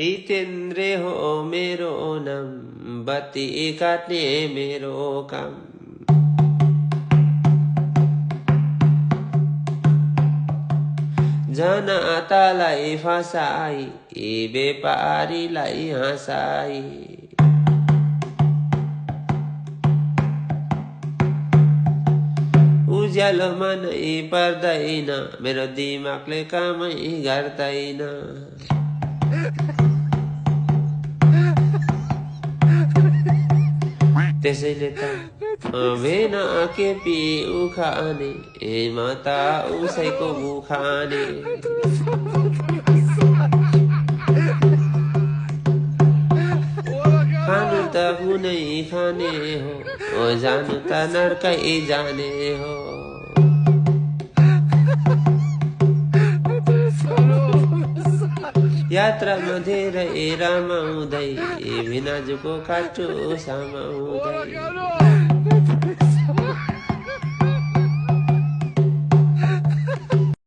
हितेन्द्र हो मेरो नाम बत्ती काट्ने मेरो काम जनतालाई फसाई व्यापारीलाई हँसाई उज्यालोमा नै पर्दैन मेरो दिमागले कामै गर्दैन त्यसैले त भेन केपी उखाने म त उसैको मुखाने खानु त कुनै खाने हो जानु त नर्कै जाने हो यात्रामा धेरै रमाउँदै भिनाजुको काटो समाउँदै